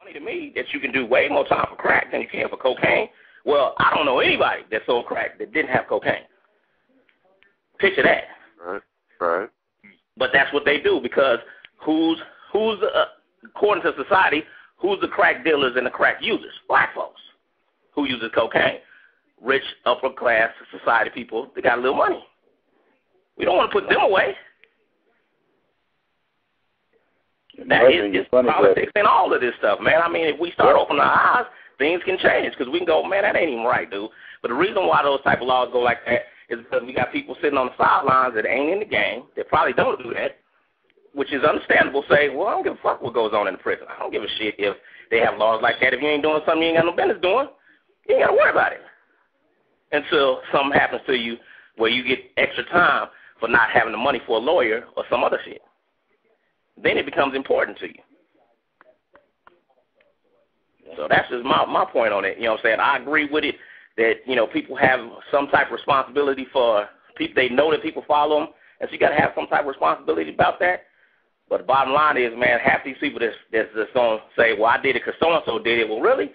funny to me that you can do way more time for crack than you can for cocaine. Well, I don't know anybody that sold crack that didn't have cocaine. Picture that. Right. But that's what they do because who's according to society, who's the crack dealers and the crack users? Black folks. Who uses cocaine? Rich, upper class society people that got a little money. We don't want to put them away. That is politics and all of this stuff, man. I mean, if we start opening our eyes, things can change because we can go, man, that ain't even right, dude. But the reason why those type of laws go like that is because we got people sitting on the sidelines that ain't in the game, that probably don't do that, which is understandable. Say, well, I don't give a fuck what goes on in the prison. I don't give a shit if they have laws like that. If you ain't doing something you ain't got no business doing, you ain't got to worry about it until something happens to you where you get extra time for not having the money for a lawyer or some other shit. Then it becomes important to you. So that's just my point on it. You know what I'm saying? I agree with it that, you know, people have some type of responsibility for people. They know that people follow them, and so you got to have some type of responsibility about that. But the bottom line is, man, half these people that's just going to say, well, I did it because so-and-so did it. Well, really?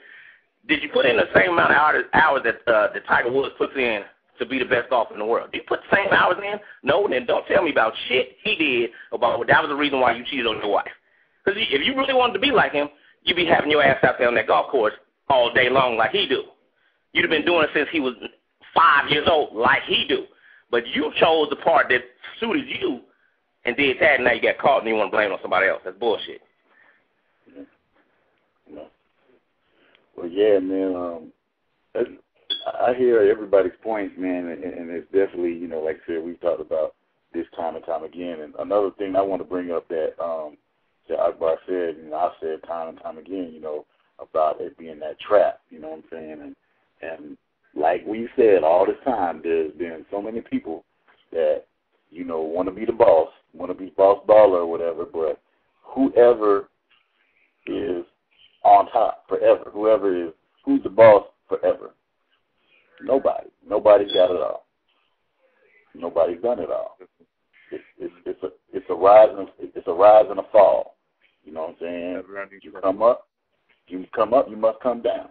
Did you put in the same amount of hours that Tiger Woods puts in to be the best golfer in the world? Did you put the same hours in? No, then don't tell me about shit he did about that was the reason why you cheated on your wife. Because if you really wanted to be like him, you'd be having your ass out there on that golf course all day long like he do. You'd have been doing it since he was 5 years old like he do. But you chose the part that suited you and did that, and now you got caught and you want to blame it on somebody else. That's bullshit. Well, yeah, man, I hear everybody's points, man, and it's definitely, you know, like I said, we've talked about this time and time again. And another thing I want to bring up that Akbar said, and I've said time and time again, you know, about it being that trap, you know what I'm saying? And like we said all the time, there's been so many people that, you know, want to be the boss, want to be boss baller or whatever, but whoever is on top forever, who's the boss forever? Nobody's got it all. Nobody's done it all. It's a rise and a fall. You know what I'm saying? You come up, you must come down.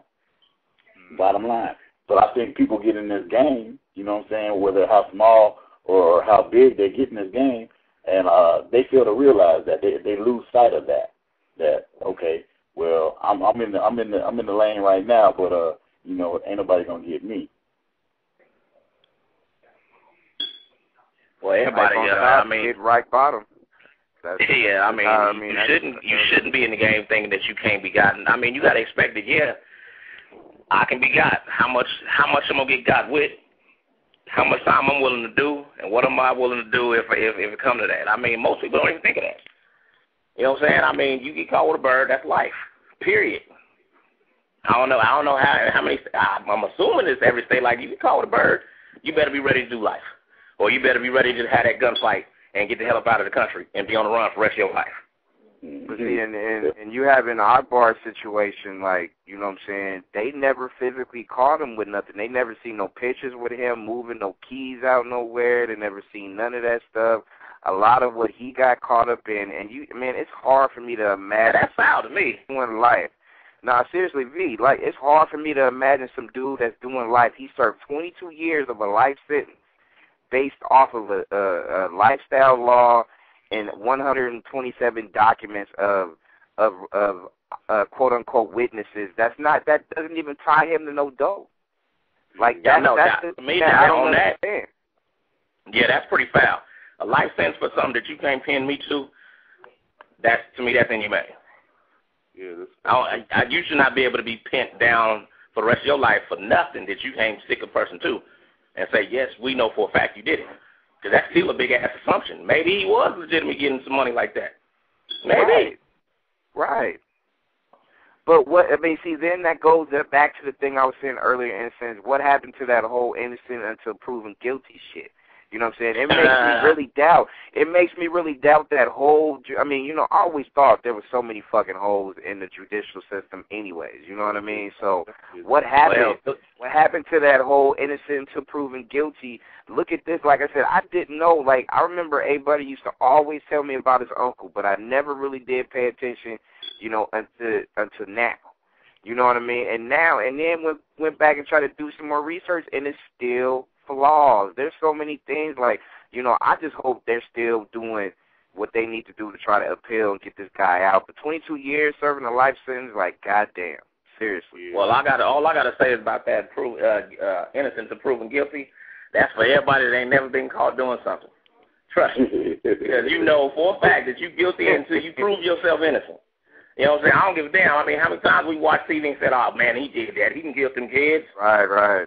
Bottom line. So I think people get in this game, you know what I'm saying, whether how small or how big they get in this game, and they fail to realize that they lose sight of that. That okay, well, I'm in the lane right now, but you know, ain't nobody gonna get me. Well, everybody, I mean, hit right bottom. Yeah, I mean, you shouldn't be in the game thinking that you can't be gotten. I mean, you gotta expect that. Yeah, I can be got. How much I'm gonna get got with? How much time I'm willing to do, and what am I willing to do if it comes to that? I mean, most people don't even think of that. You know what I'm saying? I mean, you get caught with a bird, that's life. Period. I don't know how many. I'm assuming it's every state. Like, you get caught with a bird, you better be ready to do life, or you better be ready to have that gunfight and get the hell up out of the country and be on the run for the rest of your life. But see, and you have an Akbar situation, like, you know what I'm saying, they never physically caught him with nothing. They never seen no pictures with him moving no keys out nowhere. They never seen none of that stuff. A lot of what he got caught up in, and man, it's hard for me to imagine. That's foul to me. Doing life. Nah, seriously, V, like, it's hard for me to imagine some dude that's doing life. He served 22 years of a life sentence based off of a lifestyle law and 127 documents of quote unquote witnesses. That doesn't even tie him to no dope. Like, I don't understand. Yeah, that's pretty foul. A life sentence for something that you can't pin me to, to me, that's inhumane. Yeah, you should not be able to be pinned down for the rest of your life for nothing that you can't stick a person to and say, yes, we know for a fact you did it. Because that's still a big-ass assumption. Maybe he was legitimately getting some money like that. Maybe. Right. But then that goes back to the thing I was saying earlier, in a sense, what happened to that whole innocent until proven guilty shit? You know what I'm saying? It makes me really doubt. It makes me really doubt that whole. I mean, you know, I always thought there were so many fucking holes in the judicial system, anyways. You know what I mean? So, what happened? What happened to that whole innocent to proven guilty? Look at this. Like I said, I didn't know. Like, I remember a buddy used to always tell me about his uncle, but I never really did pay attention, you know, until now. You know what I mean? And then went back and tried to do some more research, and it's still flaws. There's so many things, like, you know, I just hope they're still doing what they need to do to try to appeal and get this guy out. But 22 years serving a life sentence, like, goddamn, seriously. Well, all I gotta say is about that innocent to proven guilty. That's for everybody that ain't never been caught doing something. Trust me, because you know for a fact that you're guilty until you prove yourself innocent. You know what I'm saying? I don't give a damn. I mean, how many times we watch TV and said, "Oh man, he did that. He can guilt them kids." Right.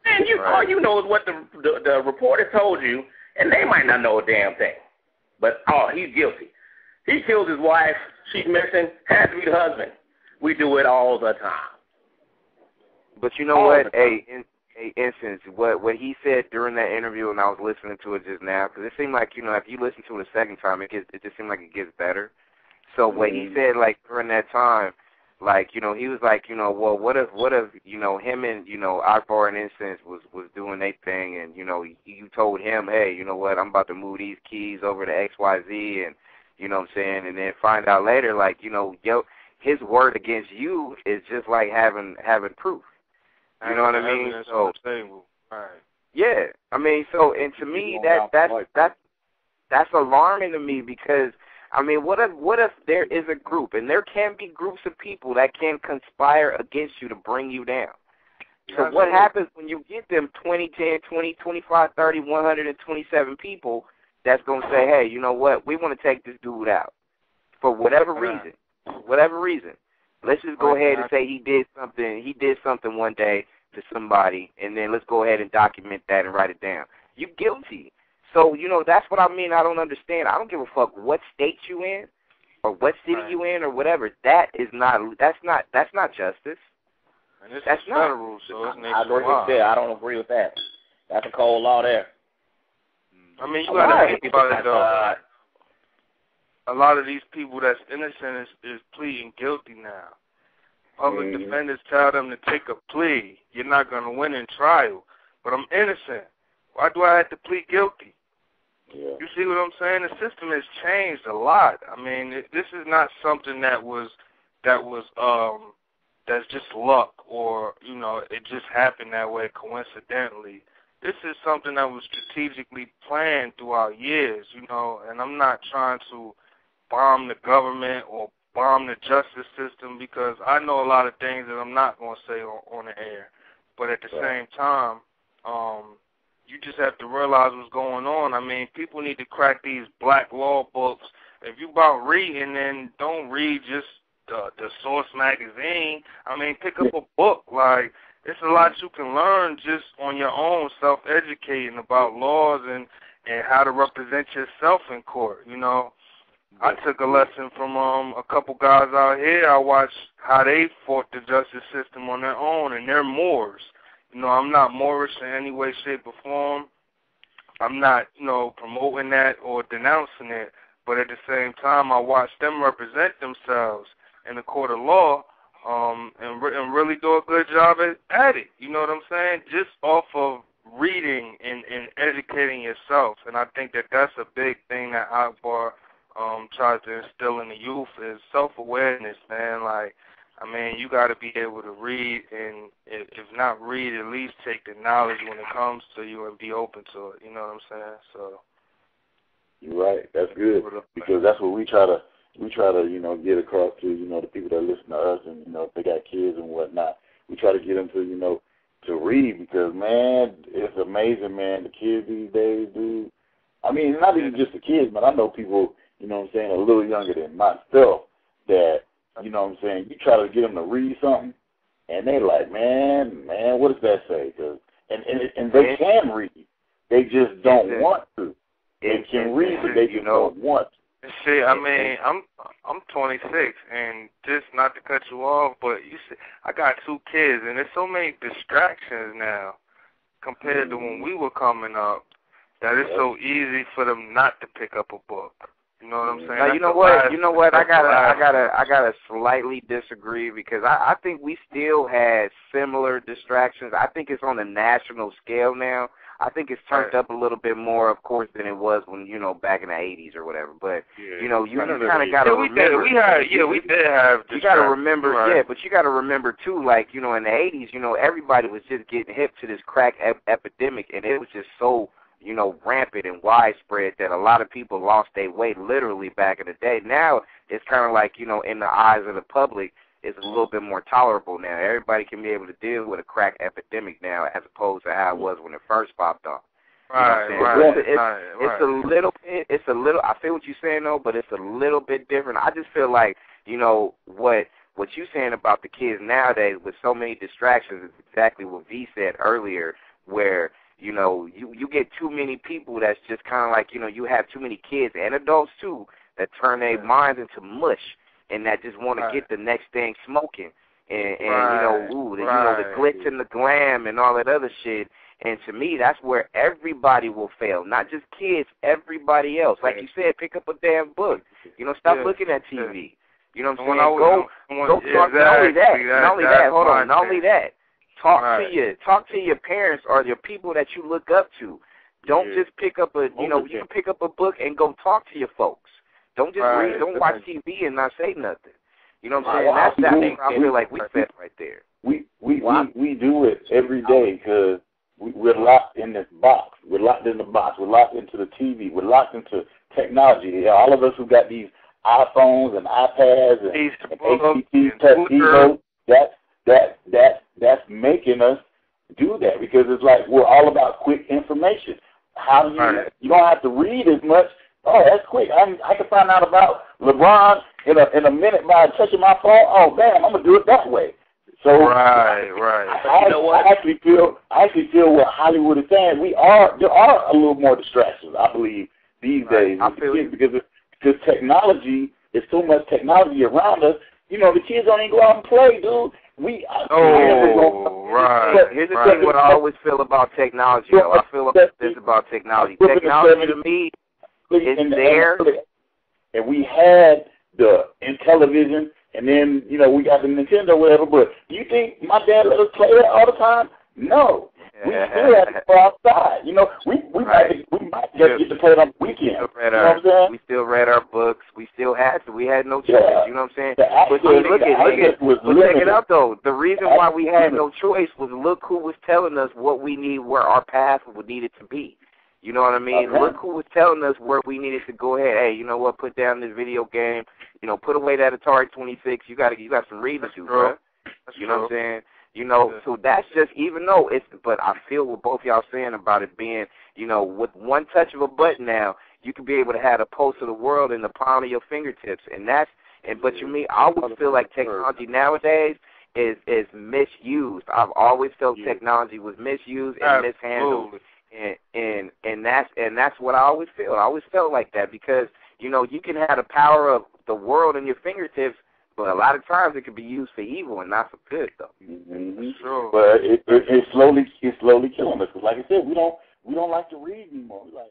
And all you know is what the reporter told you, and they might not know a damn thing. But he's guilty. He killed his wife. She's missing. Has to be the husband. We do it all the time. But you know what? Nscinse, what he said during that interview, and I was listening to it just now, because it seemed like, you know, if you listen to it a second time, it just seemed like it gets better. So what he said, like, during that time, like, you know, he was like, you know, well, what if, you know, him and, you know, Akbar and Nscinse was doing their thing, and, you know, you told him, hey, you know what, I'm about to move these keys over to XYZ, and, you know what I'm saying, and then find out later, like, you know, his word against you is just like having proof. You know what I mean? So, right. Yeah, I mean, so, and to me, that's alarming to me, because I mean, what if there is a group, and there can be groups of people that can conspire against you to bring you down? So what happens when you get them 20, 10, 20, 25, 30, 127 people that's going to say, hey, you know what, we want to take this dude out for whatever reason. Let's just go ahead and say he did something one day to somebody, and then let's go ahead and document that and write it down. You're guilty. So, you know, that's what I mean. I don't understand. I don't give a fuck what state you in or what city you in or whatever. That's not justice. And this is federal, so it's nationwide. I don't agree with that. That's a cold law there. I mean, you got to think about it, though. A lot of these people that's innocent is pleading guilty now. Public defenders tell them to take a plea. You're not going to win in trial. But I'm innocent. Why do I have to plead guilty? Yeah. You see what I'm saying? The system has changed a lot. I mean, this is not something that's just luck, or, you know, it just happened that way coincidentally. This is something that was strategically planned throughout years, you know, and I'm not trying to bomb the government or bomb the justice system, because I know a lot of things that I'm not going to say on the air. But at the same time, you just have to realize what's going on. I mean, people need to crack these black law books. If you about reading, then don't read just the Source magazine. I mean, pick up a book. Like, there's a lot you can learn just on your own, self-educating about laws and how to represent yourself in court, you know. I took a lesson from a couple guys out here. I watched how they fought the justice system on their own, and they're Moors. You know, I'm not Moorish in any way, shape, or form. I'm not, you know, promoting that or denouncing it. But at the same time, I watched them represent themselves in the court of law and really do a good job at it. You know what I'm saying? Just off of reading and educating yourself. And I think that that's a big thing that Akbar tries to instill in the youth is self-awareness, man. Like, I mean, you got to be able to read, and if not read, at least take the knowledge when it comes to you and be open to it. You know what I'm saying? So you're right. That's good, because that's what we try to you know, get across to, you know, the people that listen to us, and, you know, if they got kids and whatnot, we try to get them to, you know, to read, because, man, it's amazing, man. The kids these days, dude. I mean, not even just the kids, but I know people, you know what I'm saying, a little younger than myself that, you know what I'm saying, you try to get them to read something, and they're like, man, what does that say? And they can read. They just don't want to. They can read, but they just don't want to. See, I mean, I'm 26, and just not to cut you off, but you see, I got 2 kids, and there's so many distractions now compared to when we were coming up. that it's so easy for them not to pick up a book. You know what I'm saying? Now, you know what? I gotta slightly disagree because I think we still had similar distractions. I think it's on a national scale now. I think it's turned up a little bit more, of course, than it was when, back in the 80s or whatever. But, you kind of got to remember. We did have you got to remember, but you got to remember, too, like, in the 80s, everybody was just getting hip to this crack epidemic, and it was just so, rampant and widespread that a lot of people lost their way literally back in the day. Now, it's kind of like, in the eyes of the public, it's a little bit more tolerable now. Everybody can be able to deal with a crack epidemic now as opposed to how it was when it first popped off. It's a little, I feel what you're saying, though, but it's a little bit different. I just feel like, what you're saying about the kids nowadays with so many distractions is exactly what V said earlier, where, you get too many people that's just kind of like, you have too many kids and adults, too, that turn their minds into mush. And that just want to get the next thing smoking, and the glitz and the glam and all that other shit. And to me, that's where everybody will fail, not just kids, everybody else. Like you said, pick up a damn book. Stop looking at TV. You know what I'm saying? Go talk. Not only that. Talk to your parents or your people that you look up to. Don't just pick up you can pick up a book and go talk to your folks. Don't just read, don't watch TV and not say nothing. You know what I'm saying? That's that I feel like we fit right there. We do it every day because we're locked in this box. We're locked in the box. We're locked into the TV. We're locked into technology. All of us who got these iPhones and iPads and HTC that's making us do that because it's like we're all about quick information. You don't have to read as much. Oh, that's quick. I can find out about LeBron in a minute by touching my phone. Oh, bam, I'm gonna do it that way. So right. I actually feel what Hollywood is saying. There are a little more distractions, I believe, these days. I feel because technology is so much technology around us. The kids don't even go out and play, dude. Here's the thing. What I always feel about technology, though. I feel this about technology. Technology to me. It's there. And we had in television, and then, we got the Nintendo or whatever, but you think my dad let us play that all the time? No. We still had to go outside. We might just get to play it on the weekend. We still read our books. We still had to. We had no choice. You know what I'm saying? But check it out, though. The reason why we had no choice was look who was telling us what we need, where our path needed to be. You know what I mean? Okay. Look who was telling us where we needed to go ahead. Hey, you know what? Put down this video game. Put away that Atari 26. You got some reading to do, bro. You know what I'm saying? So that's just, even though but I feel what both y'all saying about it being, with one touch of a button now, you can be able to have a pulse of the world in the palm of your fingertips. But I always feel like technology nowadays is misused. I've always felt technology was misused and mishandled. And that's what I always feel. I always felt like that because, you can have the power of the world in your fingertips, but a lot of times it can be used for evil and not for good, though. Mm-hmm. Sure. But it's slowly killing us. Because like I said, we don't like to read anymore. We like